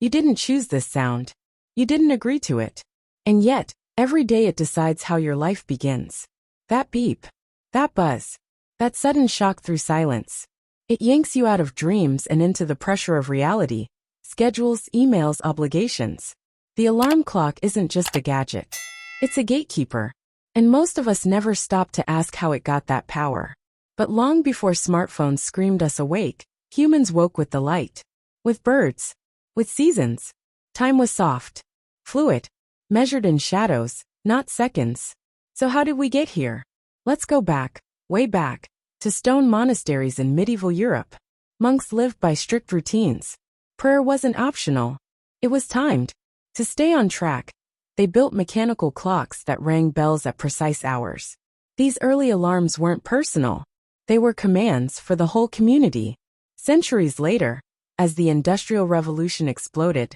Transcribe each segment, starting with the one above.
You didn't choose this sound. You didn't agree to it. And yet, every day it decides how your life begins. That beep. That buzz. That sudden shock through silence. It yanks you out of dreams and into the pressure of reality. Schedules, emails, obligations. The alarm clock isn't just a gadget. It's a gatekeeper. And most of us never stop to ask how it got that power. But long before smartphones screamed us awake, humans woke with the light. With birds. With seasons. Time was soft. Fluid. Measured in shadows, not seconds. So how did we get here? Let's go back, way back, to stone monasteries in medieval Europe. Monks lived by strict routines. Prayer wasn't optional. It was timed. To stay on track, they built mechanical clocks that rang bells at precise hours. These early alarms weren't personal. They were commands for the whole community. Centuries later, as the Industrial Revolution exploded,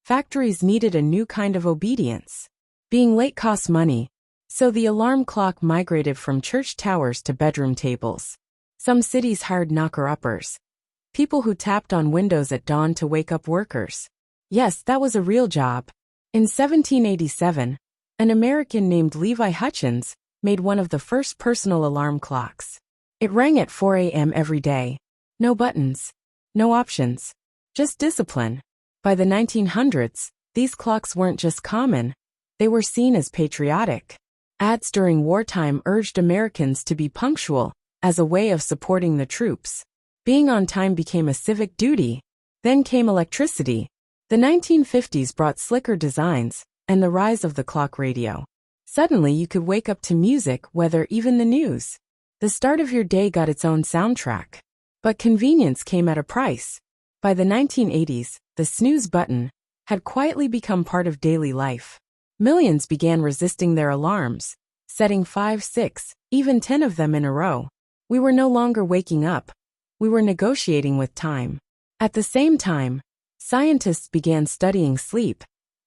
factories needed a new kind of obedience. Being late cost money, so the alarm clock migrated from church towers to bedroom tables. Some cities hired knocker-uppers, people who tapped on windows at dawn to wake up workers. Yes, that was a real job. In 1787, an American named Levi Hutchins made one of the first personal alarm clocks. It rang at 4 a.m. every day. No buttons. No options. Just discipline. By the 1900s, these clocks weren't just common, they were seen as patriotic. Ads during wartime urged Americans to be punctual, as a way of supporting the troops. Being on time became a civic duty. Then came electricity. The 1950s brought slicker designs, and the rise of the clock radio. Suddenly you could wake up to music, weather, even the news. The start of your day got its own soundtrack. But convenience came at a price. By the 1980s, the snooze button had quietly become part of daily life. Millions began resisting their alarms, setting 5, 6, even 10 of them in a row. We were no longer waking up. We were negotiating with time. At the same time, scientists began studying sleep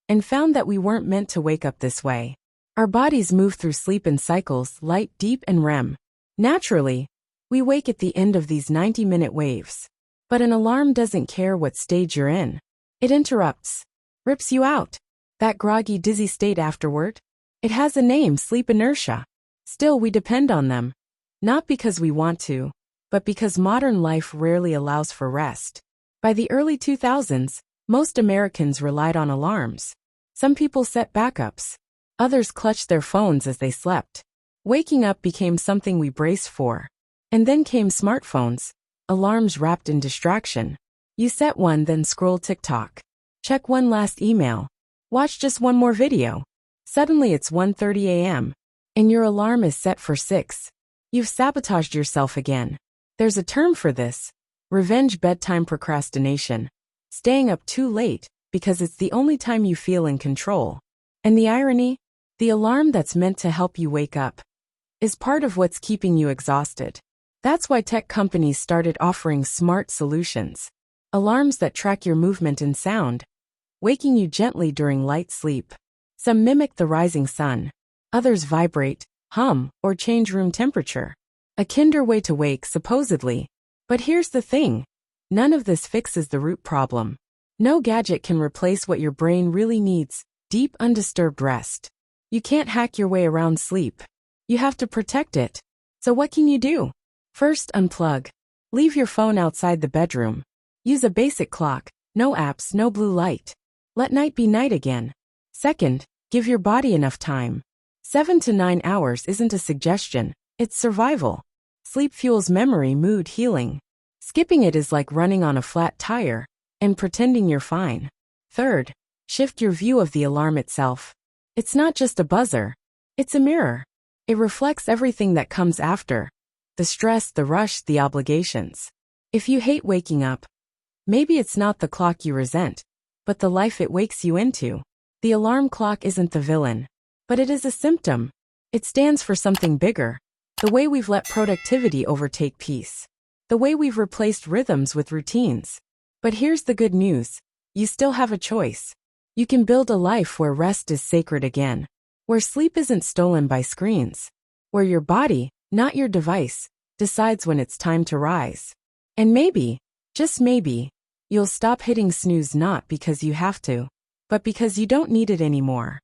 and found that we weren't meant to wake up this way. Our bodies move through sleep in cycles, light, deep, and REM. Naturally, we wake at the end of these 90-minute waves. But an alarm doesn't care what stage you're in. It interrupts, rips you out. That groggy, dizzy state afterward? It has a name, sleep inertia. Still, we depend on them. Not because we want to, but because modern life rarely allows for rest. By the early 2000s, most Americans relied on alarms. Some people set backups. Others clutched their phones as they slept. Waking up became something we braced for. And then came smartphones, alarms wrapped in distraction. You set one, then scroll TikTok. Check one last email. Watch just one more video. Suddenly it's 1:30 a.m. and your alarm is set for 6. You've sabotaged yourself again. There's a term for this. Revenge bedtime procrastination. Staying up too late because it's the only time you feel in control. And the irony? The alarm that's meant to help you wake up is part of what's keeping you exhausted. That's why tech companies started offering smart solutions. Alarms that track your movement and sound, waking you gently during light sleep. Some mimic the rising sun. Others vibrate, hum, or change room temperature. A kinder way to wake, supposedly. But here's the thing. None of this fixes the root problem. No gadget can replace what your brain really needs, deep, undisturbed rest. You can't hack your way around sleep. You have to protect it. So what can you do? First, unplug. Leave your phone outside the bedroom. Use a basic clock, no apps, no blue light. Let night be night again. Second, give your body enough time. 7 to 9 hours isn't a suggestion, it's survival. Sleep fuels memory, mood, healing. Skipping it is like running on a flat tire and pretending you're fine. Third, shift your view of the alarm itself. It's not just a buzzer. It's a mirror. It reflects everything that comes after. The stress, the rush, the obligations. If you hate waking up, maybe it's not the clock you resent, but the life it wakes you into. The alarm clock isn't the villain, but it is a symptom. It stands for something bigger. The way we've let productivity overtake peace. The way we've replaced rhythms with routines. But here's the good news. You still have a choice. You can build a life where rest is sacred again. Where sleep isn't stolen by screens. Where your body, not your device, decides when it's time to rise. And maybe, just maybe, You'll stop hitting snooze not because you have to, but because you don't need it anymore.